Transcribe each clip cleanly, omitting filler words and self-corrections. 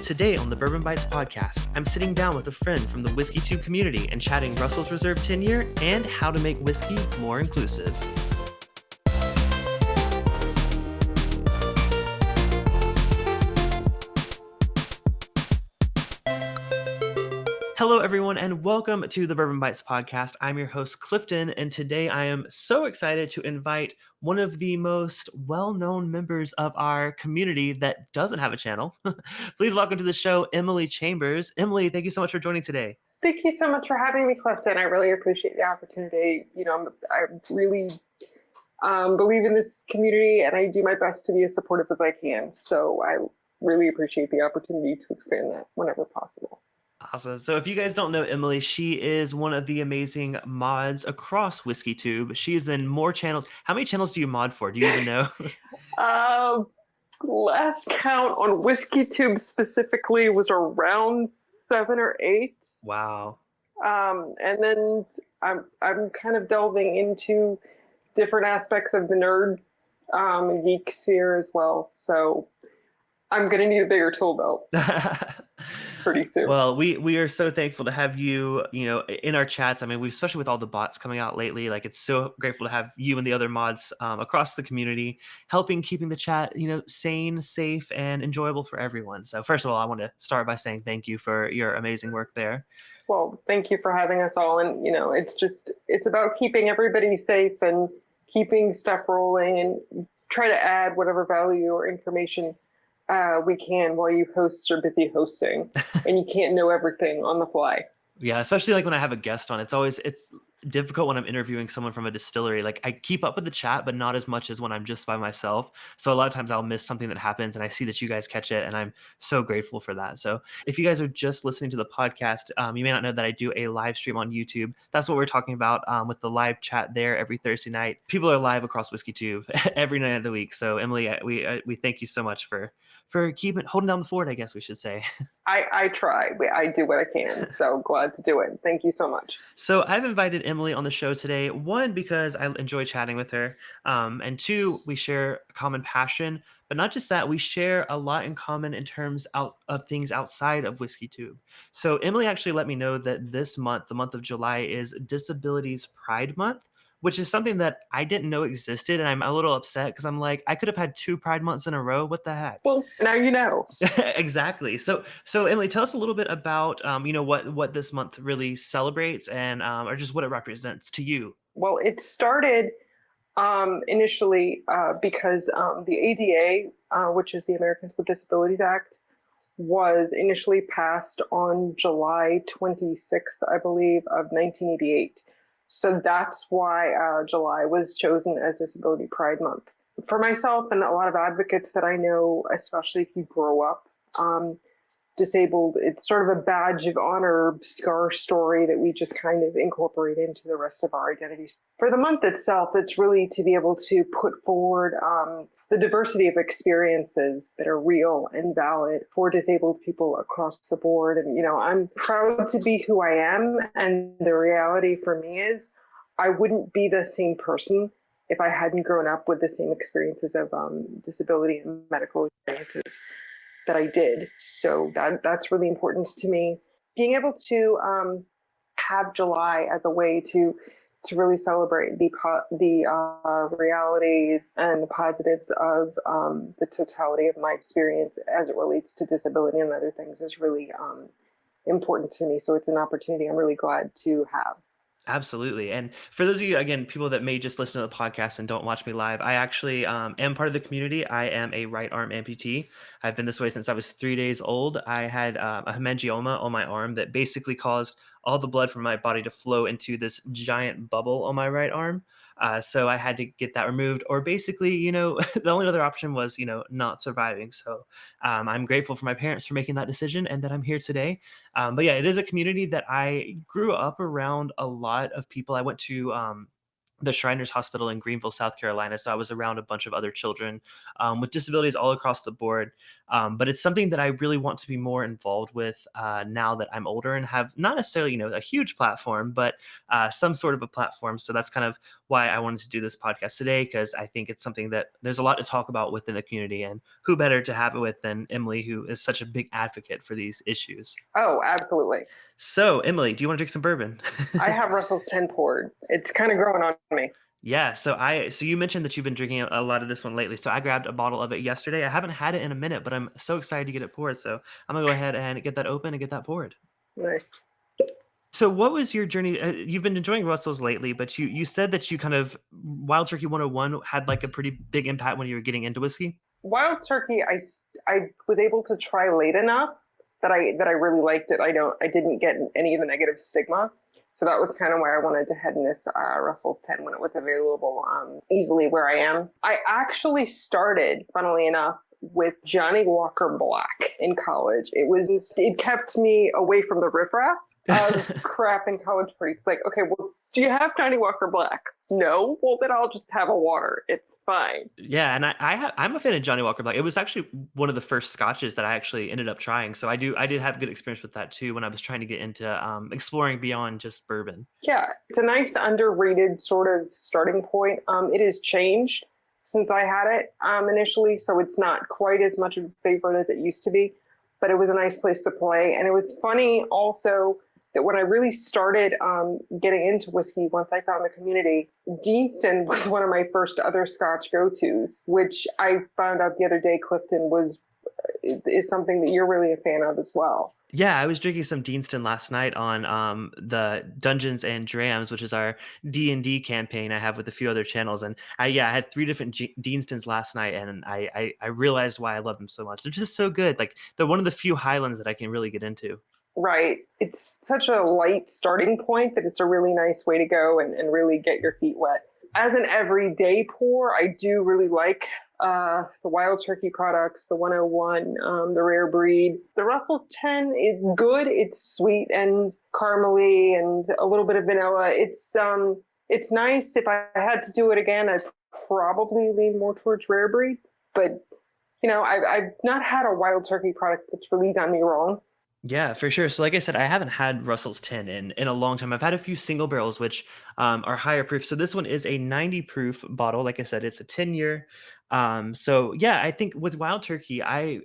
Today on the Bourbon Bites podcast, I'm sitting down with a friend from the WhiskeyTube community and chatting Russell's Reserve tenure and how to make whiskey more inclusive. Hello, everyone, and welcome to the Bourbon Bites podcast. I'm your host, Clifton, and today I am so excited to invite one of the most well-known members of our community that doesn't have a channel. Please welcome to the show, Emily Chambers. Emily, thank you so much for joining today. Thank you so much for having me, Clifton. I really appreciate the opportunity. I really believe in this community, and I do my best to be as supportive as I can. So I really appreciate the opportunity to expand that whenever possible. Awesome. So if you guys don't know Emily, she is one of the amazing mods across WhiskeyTube. She is in more channels. How many channels do you mod for? Do you even know? Last count on WhiskeyTube specifically was around 7 or 8. Wow. And then I'm kind of delving into different aspects of the nerd and geek sphere as well. So I'm going to need a bigger tool belt pretty soon. Well, we are so thankful to have you, in our chats. I mean, especially with all the bots coming out lately, like it's so grateful to have you and the other mods across the community helping keeping the chat, sane, safe, and enjoyable for everyone. So first of all, I want to start by saying thank you for your amazing work there. Well, thank you for having us all. And, it's about keeping everybody safe and keeping stuff rolling and try to add whatever value or information we can while you hosts are busy hosting and you can't know everything on the fly. Yeah, especially like when I have a guest on, it's difficult when I'm interviewing someone from a distillery. Like I keep up with the chat, but not as much as when I'm just by myself. So a lot of times I'll miss something that happens and I see that you guys catch it and I'm so grateful for that. So if you guys are just listening to the podcast, you may not know that I do a live stream on YouTube. That's what we're talking about with the live chat there every Thursday night. People are live across WhiskeyTube every night of the week. So Emily, we thank you so much for holding down the fort, I guess we should say. I try. I do what I can. So glad to do it. Thank you so much. So I've invited Emily on the show today, one, because I enjoy chatting with her, and two, we share a common passion, but not just that, we share a lot in common in terms of things outside of WhiskeyTube. So Emily actually let me know that this month, the month of July, is Disabilities Pride Month, which is something that I didn't know existed. And I'm a little upset because I'm like, I could have had 2 Pride Months in a row. What the heck? Well, now you know. Exactly. So Emily, tell us a little bit about, what this month really celebrates and or just what it represents to you. Well, it started initially because the ADA, which is the Americans with Disabilities Act, was initially passed on July 26th, I believe, of 1988. So that's why July was chosen as Disability Pride Month. For myself and a lot of advocates that I know, especially if you grow up disabled, it's sort of a badge of honor, scar story that we just kind of incorporate into the rest of our identities. For the month itself, it's really to be able to put forward the diversity of experiences that are real and valid for disabled people across the board. And, I'm proud to be who I am. And the reality for me is I wouldn't be the same person if I hadn't grown up with the same experiences of disability and medical experiences that I did. So that's really important to me. Being able to have July as a way to really celebrate the realities and the positives of the totality of my experience as it relates to disability and other things is really important to me. So it's an opportunity I'm really glad to have. Absolutely. And for those of you, again, people that may just listen to the podcast and don't watch me live, I actually am part of the community. I am a right arm amputee. I've been this way since I was 3 days old. I had a hemangioma on my arm that basically caused all the blood from my body to flow into this giant bubble on my right arm. So I had to get that removed, or basically, the only other option was, not surviving. So I'm grateful for my parents for making that decision and that I'm here today. But yeah, it is a community that I grew up around a lot of people. I went to the Shriners Hospital in Greenville, South Carolina. So I was around a bunch of other children with disabilities all across the board. But it's something that I really want to be more involved with now that I'm older and have not necessarily, a huge platform, but some sort of a platform. So that's kind of why I wanted to do this podcast today, because I think it's something that there's a lot to talk about within the community. And who better to have it with than Emily, who is such a big advocate for these issues. Oh, absolutely. So, Emily, do you want to drink some bourbon? I have Russell's 10 poured. It's kind of growing on me. Yeah, so you mentioned that you've been drinking a lot of this one lately. So I grabbed a bottle of it yesterday. I haven't had it in a minute, but I'm so excited to get it poured. So I'm gonna go ahead and get that open and get that poured. Nice. So what was your journey? You've been enjoying Russells lately, but you said that you kind of Wild Turkey 101 had like a pretty big impact when you were getting into whiskey. Wild turkey, I was able to try late enough that I really liked it. I didn't get any of the negative stigma, so that was kind of why I wanted to head in this Russell's 10 when it was available easily where I am. I actually started, funnily enough, with Johnny Walker Black in college. It kept me away from the riffraff of crap in college priests. Like, okay, well, do you have Johnny Walker Black? No? Well, then I'll just have a water. It's fine. Yeah, and I'm a fan of Johnny Walker Black. It was actually one of the first scotches that I actually ended up trying. So I did have good experience with that too when I was trying to get into exploring beyond just bourbon. Yeah, it's a nice underrated sort of starting point. It has changed since I had it initially, so it's not quite as much of a favorite as it used to be, but it was a nice place to play. And it was funny also that when I really started getting into whiskey, once I found the community, Deanston was one of my first other Scotch go-tos, which I found out the other day Clifton is something that you're really a fan of as well. Yeah, I was drinking some Deanston last night on the Dungeons and Drams, which is our D&D campaign I have with a few other channels. And I had three different Deanstons last night, and I realized why I love them so much. They're just so good. Like they're one of the few Highlands that I can really get into. Right. It's such a light starting point that it's a really nice way to go and really get your feet wet. As an everyday pour, I do really like the Wild Turkey products, the 101, the Rare Breed. The Russell's 10 is good. It's sweet and caramely and a little bit of vanilla. It's nice. If I had to do it again, I'd probably lean more towards Rare Breed. But, I've not had a Wild Turkey product that's really done me wrong. Yeah, for sure. So, like I said, I haven't had Russell's 10 in a long time. I've had a few single barrels, which are higher proof. So this one is a 90 proof bottle. Like I said, it's a 10-year. So yeah, I think with Wild Turkey, I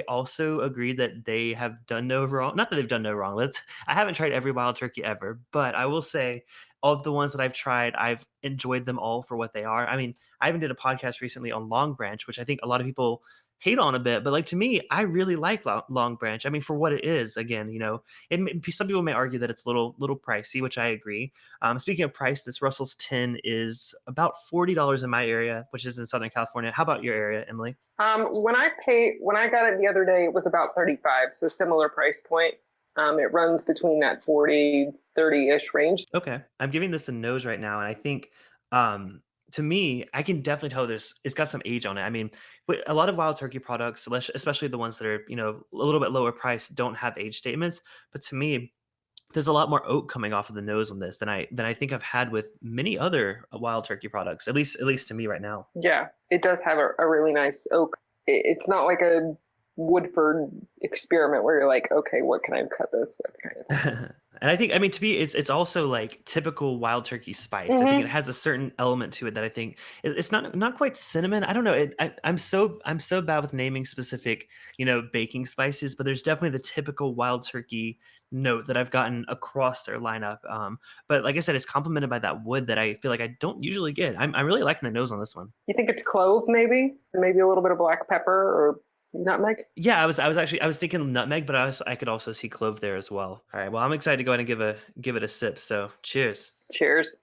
also agree that they have done no wrong. Not that they've done no wrong. I haven't tried every Wild Turkey ever, but I will say of the ones that I've tried, I've enjoyed them all for what they are. I mean, I even did a podcast recently on Long Branch, which I think a lot of people hate on a bit, but like to me, I really like Long Branch. I mean, for what it is, again, some people may argue that it's a little pricey, which I agree. Speaking of price, this Russell's 10 is about $40 in my area, which is in Southern California. How about your area, Emily? When I got it the other day, it was about 35, so similar price point. It runs between that 40, 30-ish range. Okay. I'm giving this a nose right now, and I think to me, I can definitely tell it's got some age on it. I mean, but a lot of Wild Turkey products, especially the ones that are, a little bit lower price, don't have age statements. But to me, there's a lot more oak coming off of the nose on this than I think I've had with many other Wild Turkey products, at least to me right now. Yeah, it does have a really nice oak. It's not like a Woodford experiment where you're like, okay, what can I cut this with, kind of thing. And I mean, to me, it's also like typical Wild Turkey spice. I think it has a certain element to it that I think it's not quite cinnamon. I don't know. I'm so bad with naming specific, baking spices, but there's definitely the typical Wild Turkey note that I've gotten across their lineup. But like I said, it's complemented by that wood that I feel like I don't usually get. I'm really liking the nose on this one. You think it's clove, maybe a little bit of black pepper or nutmeg? Yeah, I was thinking nutmeg, but I could also see clove there as well. All right, well, I'm excited to go ahead and give it a sip. So, cheers. Cheers.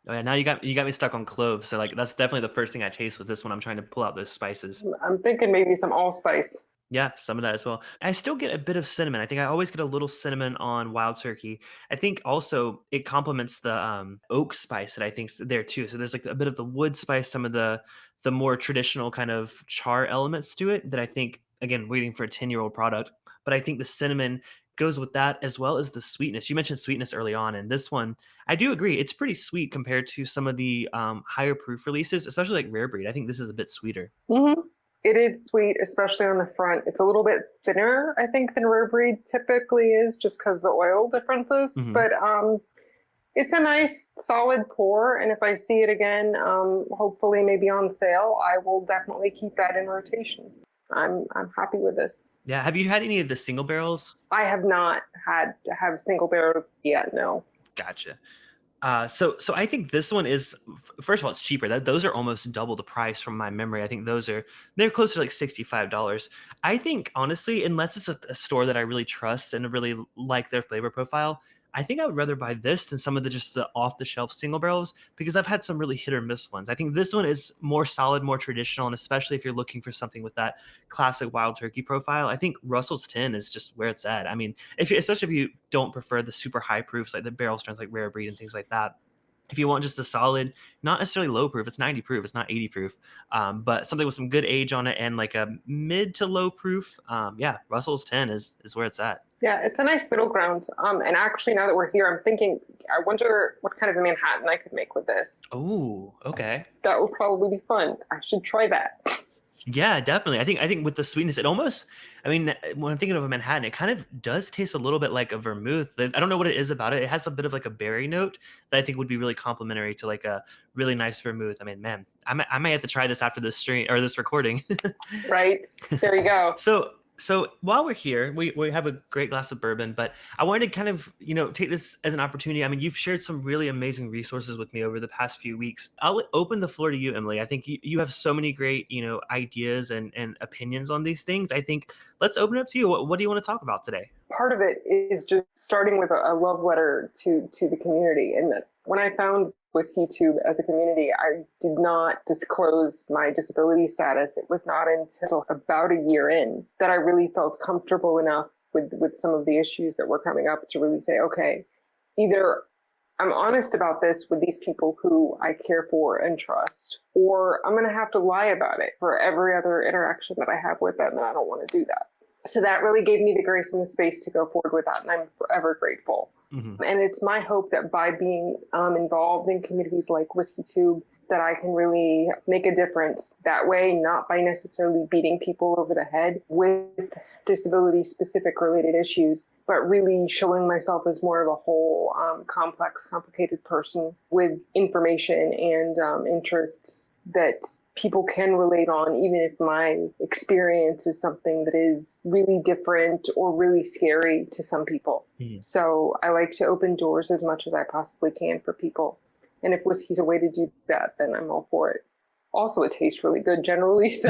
Oh yeah, now you got me stuck on clove. So like that's definitely the first thing I taste with this one. I'm trying to pull out those spices. I'm thinking maybe some allspice. Yeah, some of that as well. I still get a bit of cinnamon. I think I always get a little cinnamon on Wild Turkey. I think also it complements the oak spice that I think's there too. So there's like a bit of the wood spice, some of the more traditional kind of char elements to it that I think, again, waiting for a 10-year-old product. But I think the cinnamon goes with that, as well as the sweetness. You mentioned sweetness early on, and this one, I do agree, it's pretty sweet compared to some of the higher proof releases, especially like Rare Breed. I think this is a bit sweeter. Hmm. It is sweet, especially on the front. It's a little bit thinner, I think, than rare breed typically is, just because of the oil differences. Hmm. But it's a nice, solid pour, and if I see it again, hopefully maybe on sale, I will definitely keep that in rotation. I'm happy with this. Yeah. Have you had any of the single barrels? I have not had to have single barrel yet. No. Gotcha. So I think this one is first of all, it's cheaper. Those are almost double the price from my memory. I think they're closer to like $65. I think honestly, unless it's a store that I really trust and really like their flavor profile, I think I would rather buy this than some of the just the off the shelf single barrels because I've had some really hit or miss ones. I think this one is more solid, more traditional, and especially if you're looking for something with that classic wild turkey profile, I think Russell's 10 is just where it's at. I mean, especially if you don't prefer the super high proofs like the barrel strengths like Rare Breed and things like that. If you want just a solid, not necessarily low proof, it's 90 proof, it's not 80 proof, but something with some good age on it and like a mid to low proof, yeah, Russell's 10 is where it's at. Yeah, it's a nice middle ground. And actually, now that we're here, I'm thinking, I wonder what kind of a Manhattan I could make with this. Oh, okay. That would probably be fun. I should try that. Yeah, definitely. I think with the sweetness, it almost. I mean, when I'm thinking of a Manhattan, it kind of does taste a little bit like a vermouth. I don't know what it is about it. It has a bit of like a berry note that I think would be really complementary to like a really nice vermouth. I mean, man, I might have to try this after this stream or this recording. Right? There you go. So while we're here, we have a great glass of bourbon, but I wanted to kind of, take this as an opportunity. I mean, you've shared some really amazing resources with me over the past few weeks. I'll open the floor to you, Emily. I think you have so many great, ideas and opinions on these things. I think let's open it up to you. What do you want to talk about today? Part of it is just starting with a love letter to the community. And that when I found WhiskeyTube as a community, I did not disclose my disability status. It was not until about a year in that I really felt comfortable enough with some of the issues that were coming up to really say, okay, either I'm honest about this with these people who I care for and trust, or I'm going to have to lie about it for every other interaction that I have with them, and I don't want to do that. So that really gave me the grace and the space to go forward with that, and I'm forever grateful. Hmm. And it's my hope that by being involved in communities like WhiskeyTube, that I can really make a difference that way, not by necessarily beating people over the head with disability-specific related issues, but really showing myself as more of a whole, complex, complicated person with information and interests that people can relate on, even if my experience is something that is really different or really scary to some people. Hmm. So I like to open doors as much as I possibly can for people. And if whiskey's a way to do that, then I'm all for it. Also, it tastes really good generally, so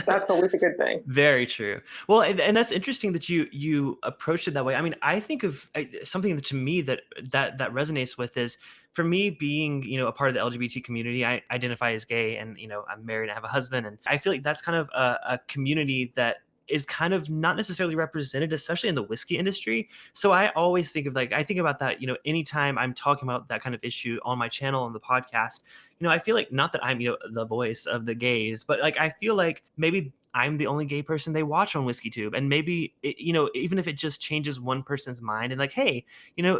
that's always a good thing. Very true. Well, and that's interesting that you approached it that way. I mean, I think of something that to me that resonates with is for me being a part of the LGBT community. I identify as gay, and I'm married. I have a husband, and I feel like that's kind of a community that is kind of not necessarily represented, especially in the whiskey industry. So I always think of I think about that, anytime I'm talking about that kind of issue on my channel, on the podcast, I feel like not that I'm, the voice of the gays, but like, I feel like maybe I'm the only gay person they watch on WhiskeyTube. And maybe, even if it just changes one person's mind and like, hey,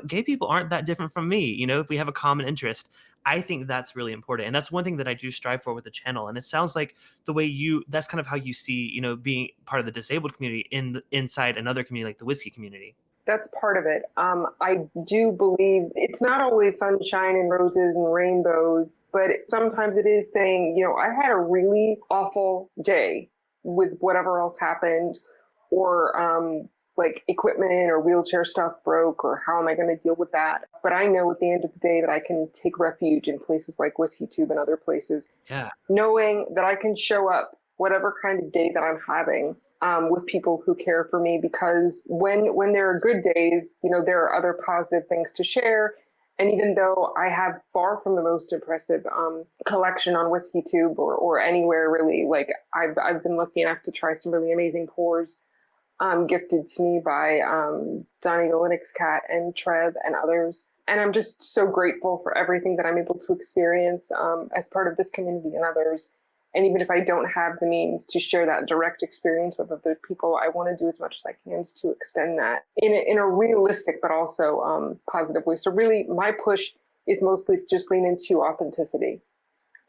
gay people aren't that different from me, if we have a common interest, I think that's really important. And that's one thing that I do strive for with the channel. And it sounds like the way that's kind of how you see, being part of the disabled community inside another community like the whiskey community. That's part of it. I do believe it's not always sunshine and roses and rainbows, but sometimes it is saying, I had a really awful day with whatever else happened, or like equipment or wheelchair stuff broke, or how am I going to deal with that? But I know at the end of the day that I can take refuge in places like WhiskeyTube and other places, Yeah. knowing that I can show up whatever kind of day that I'm having, with people who care for me, because when there are good days, there are other positive things to share. And even though I have far from the most impressive collection on WhiskeyTube or anywhere really, like I've been lucky enough to try some really amazing pours gifted to me by Donnie the Linux Cat and Trev and others. And I'm just so grateful for everything that I'm able to experience as part of this community and others. And even if I don't have the means to share that direct experience with other people, I want to do as much as I can to extend that in a realistic but also positive way. So really, my push is mostly just lean into authenticity.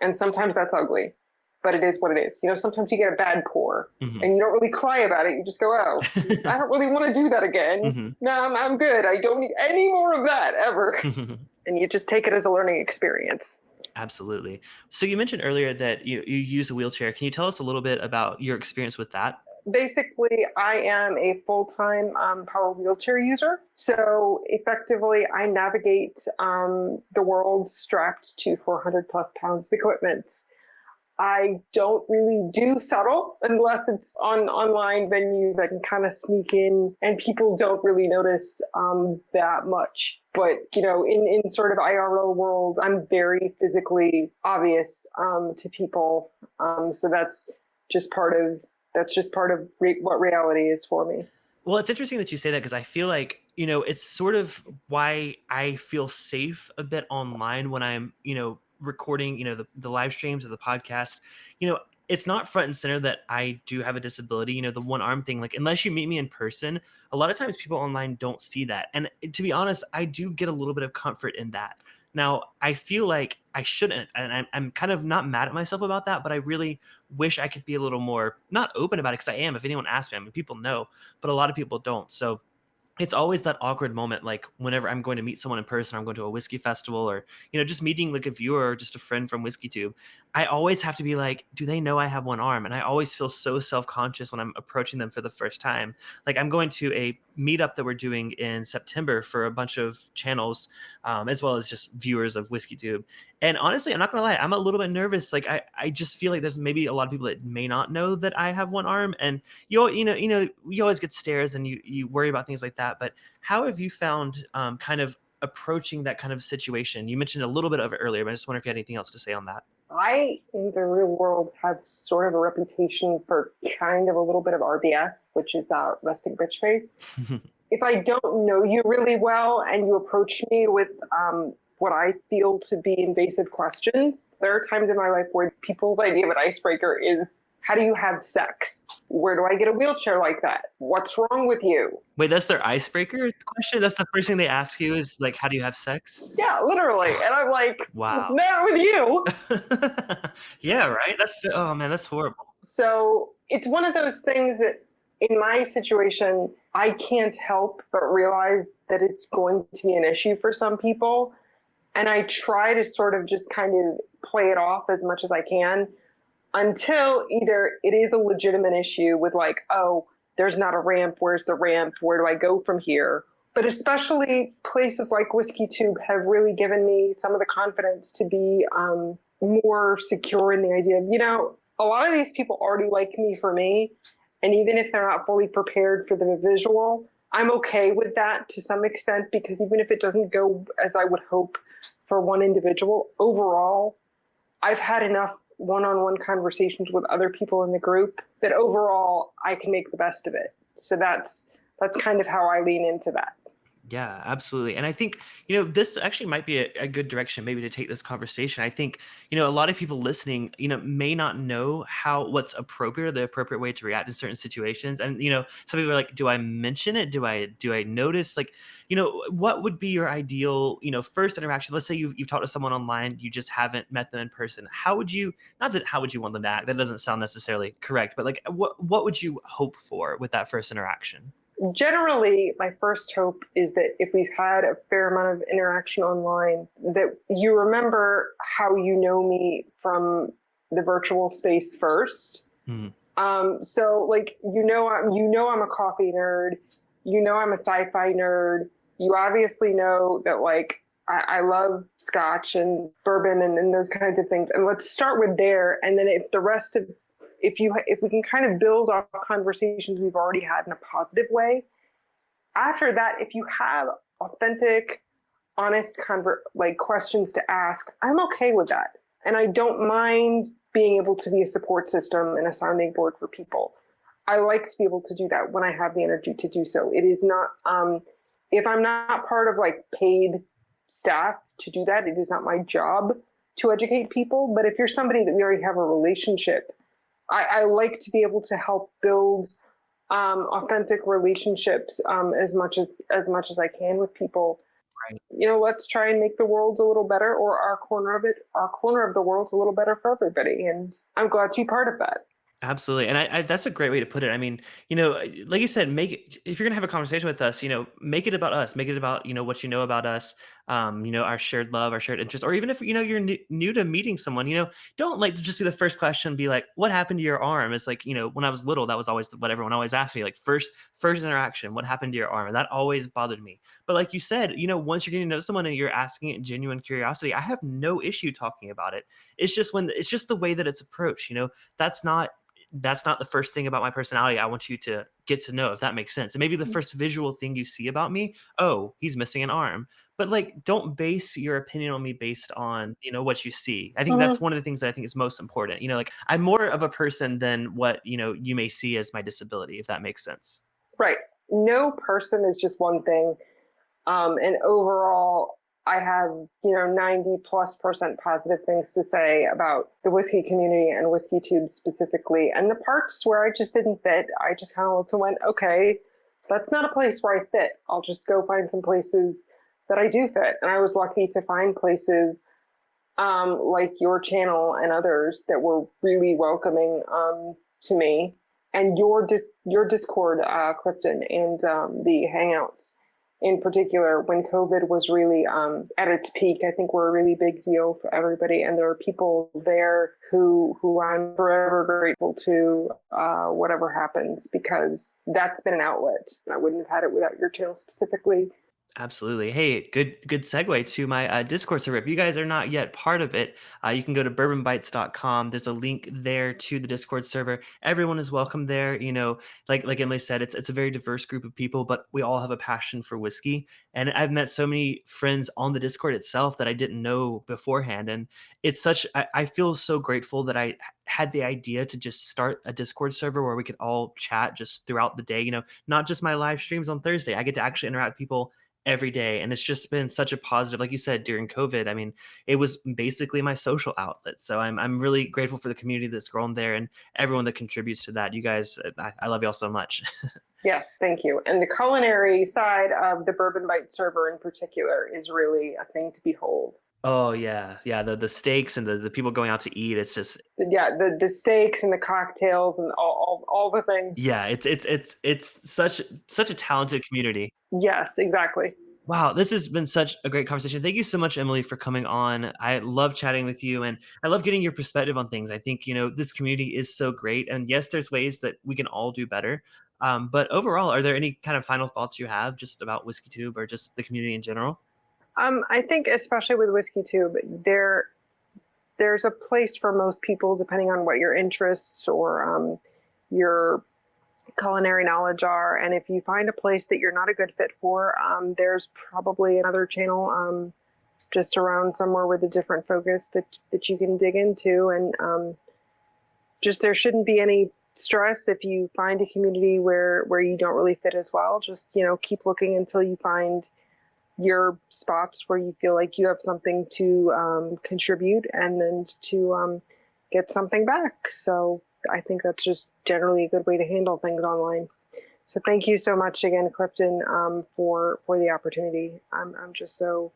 And sometimes that's ugly, but it is what it is. Sometimes you get a bad pour and you don't really cry about it. You just go, oh, I don't really want to do that again. No, I'm good. I don't need any more of that ever. And you just take it as a learning experience. Absolutely. So you mentioned earlier that you use a wheelchair. Can you tell us a little bit about your experience with that? Basically, I am a full-time power wheelchair user. So effectively, I navigate the world strapped to 400 plus pounds of equipment. I don't really do subtle unless it's on online venues. I can kind of sneak in and people don't really notice that much. But, in sort of IRL world, I'm very physically obvious to people. So that's just part of what reality is for me. Well, it's interesting that you say that because I feel like, it's sort of why I feel safe a bit online when I'm, recording, the live streams or the podcast. It's not front and center that I do have a disability, the one arm thing, like unless you meet me in person, a lot of times people online don't see that. And to be honest, I do get a little bit of comfort in that. Now, I feel like I shouldn't, and I'm kind of not mad at myself about that, but I really wish I could be a little more, not open about it, because I am. If anyone asks me, I mean, people know, but a lot of people don't. So it's always that awkward moment, like whenever I'm going to meet someone in person, I'm going to a whiskey festival, or just meeting like a viewer or just a friend from WhiskeyTube. I always have to be like, do they know I have one arm? And I always feel so self-conscious when I'm approaching them for the first time. Like I'm going to a meetup that we're doing in September for a bunch of channels, as well as just viewers of WhiskeyTube. And honestly, I'm not gonna lie, I'm a little bit nervous. Like I just feel like there's maybe a lot of people that may not know that I have one arm, and you always get stares and you worry about things like that. But how have you found kind of approaching that kind of situation? You mentioned a little bit of it earlier, but I just wonder if you had anything else to say on that. I, in the real world, have sort of a reputation for kind of a little bit of RBF, which is resting bitch face. If I don't know you really well and you approach me with what I feel to be invasive questions, there are times in my life where people's idea of an icebreaker is, how do you have sex? Where do I get a wheelchair like that? What's wrong with you? Wait, that's their icebreaker question? That's the first thing they ask you is like, how do you have sex? Yeah, literally. And I'm like, Wow. not with you. Yeah, right? Oh man, that's horrible. So it's one of those things that in my situation, I can't help but realize that it's going to be an issue for some people. And I try to sort of just kind of play it off as much as I can until either it is a legitimate issue with like, oh, there's not a ramp. Where's the ramp? Where do I go from here? But especially places like WhiskeyTube have really given me some of the confidence to be more secure in the idea of, a lot of these people already like me for me. And even if they're not fully prepared for the visual, I'm okay with that to some extent, because even if it doesn't go as I would hope for one individual, overall, I've had enough one-on-one conversations with other people in the group that overall I can make the best of it. So that's kind of how I lean into that. Yeah, absolutely. And I think, this actually might be a good direction maybe to take this conversation. I think, a lot of people listening, may not know what's appropriate or the appropriate way to react in certain situations. And, some people are like, do I mention it? Do I notice? Like, what would be your ideal, first interaction? Let's say you've talked to someone online, you just haven't met them in person. How would you want them to act? That doesn't sound necessarily correct, but like, what would you hope for with that first interaction? Generally, my first hope is that if we've had a fair amount of interaction online, that you remember how you know me from the virtual space first. So, like, I'm a coffee nerd. I'm a sci-fi nerd. You obviously know that, like, I love scotch and bourbon and those kinds of things. And let's start with there. And then if we can kind of build off conversations we've already had in a positive way, after that, if you have authentic, honest questions to ask, I'm okay with that. And I don't mind being able to be a support system and a sounding board for people. I like to be able to do that when I have the energy to do so. It is not, if I'm not part of like paid staff to do that, it is not my job to educate people. But if you're somebody that we already have a relationship, I like to be able to help build authentic relationships as much as I can with people. Right. Let's try and make the world a little better, or our corner of the world a little better for everybody. And I'm glad to be part of that. Absolutely. And I that's a great way to put it. I mean, like you said, make it, if you're going to have a conversation with us, make it about us, make it about, what you know about us, our shared love, our shared interest, or even if, you're new to meeting someone, don't like just be the first question, be like, what happened to your arm? It's like, when I was little, that was always what everyone always asked me, like first interaction, what happened to your arm? And that always bothered me. But like you said, once you're getting to know someone and you're asking it in genuine curiosity, I have no issue talking about it. It's just the way that it's approached, that's not that's not the first thing about my personality I want you to get to know, if that makes sense. And maybe the first visual thing you see about me, oh, he's missing an arm. But like, don't base your opinion on me based on, what you see. I think that's Mhm. one of the things that I think is most important. Like I'm more of a person than what, you may see as my disability, if that makes sense. Right. No person is just one thing. And overall, I have, 90+% positive things to say about the whiskey community and WhiskeyTube specifically. And the parts where I just didn't fit, I just kind of looked and went, okay, that's not a place where I fit. I'll just go find some places that I do fit. And I was lucky to find places like your channel and others that were really welcoming to me. And your Discord, Clifton, and the Hangouts in particular, when COVID was really at its peak, I think were a really big deal for everybody. And there are people there who I'm forever grateful to, whatever happens, because that's been an outlet. I wouldn't have had it without your channel specifically. Absolutely. Hey, good segue to my Discord server. If you guys are not yet part of it, you can go to bourbonbites.com. There's a link there to the Discord server. Everyone is welcome there. Like Emily said, it's a very diverse group of people, but we all have a passion for whiskey. And I've met so many friends on the Discord itself that I didn't know beforehand. And I feel so grateful that I had the idea to just start a Discord server where we could all chat just throughout the day, not just my live streams on Thursday. I get to actually interact with people every day. And it's just been such a positive, like you said, during COVID. I mean, it was basically my social outlet. So I'm really grateful for the community that's grown there and everyone that contributes to that. You guys, I love y'all so much. Yes, thank you. And the culinary side of the Bourbon Bite server in particular is really a thing to behold. Oh yeah. Yeah. The steaks and the people going out to eat. It's just, Yeah, the steaks and the cocktails and all the things. yeah, it's such a talented community. Yes, exactly. Wow, this has been such a great conversation. Thank you so much, Emily, for coming on. I love chatting with you and I love getting your perspective on things. I think, this community is so great. And yes, there's ways that we can all do better. But overall, are there any kind of final thoughts you have just about WhiskeyTube or just the community in general? I think especially with WhiskeyTube, there's a place for most people depending on what your interests or your culinary knowledge are. And if you find a place that you're not a good fit for, there's probably another channel just around somewhere with a different focus that you can dig into. And just there shouldn't be any stress if you find a community where you don't really fit as well. Just keep looking until you find your spots where you feel like you have something to contribute and then to get something back. So I think that's just generally a good way to handle things online. So thank you so much again, Clifton, for the opportunity. I'm just so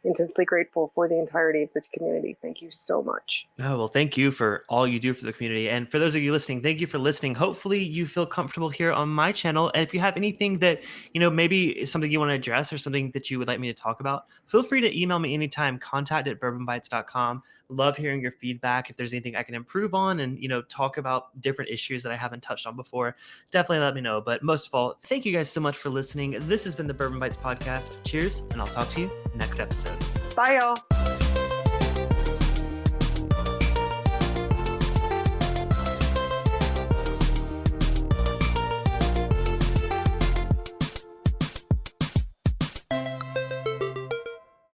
intensely grateful for the entirety of this community. Thank you so much. Oh, well, thank you for all you do for the community. And for those of you listening, thank you for listening. Hopefully you feel comfortable here on my channel. And if you have anything that, maybe is something you want to address or something that you would like me to talk about, feel free to email me anytime, contact@bourbonbites.com. Love hearing your feedback. If there's anything I can improve on and, talk about different issues that I haven't touched on before, definitely let me know. But most of all, thank you guys so much for listening. This has been the Bourbon Bites podcast. Cheers, and I'll talk to you next episode. Bye, y'all.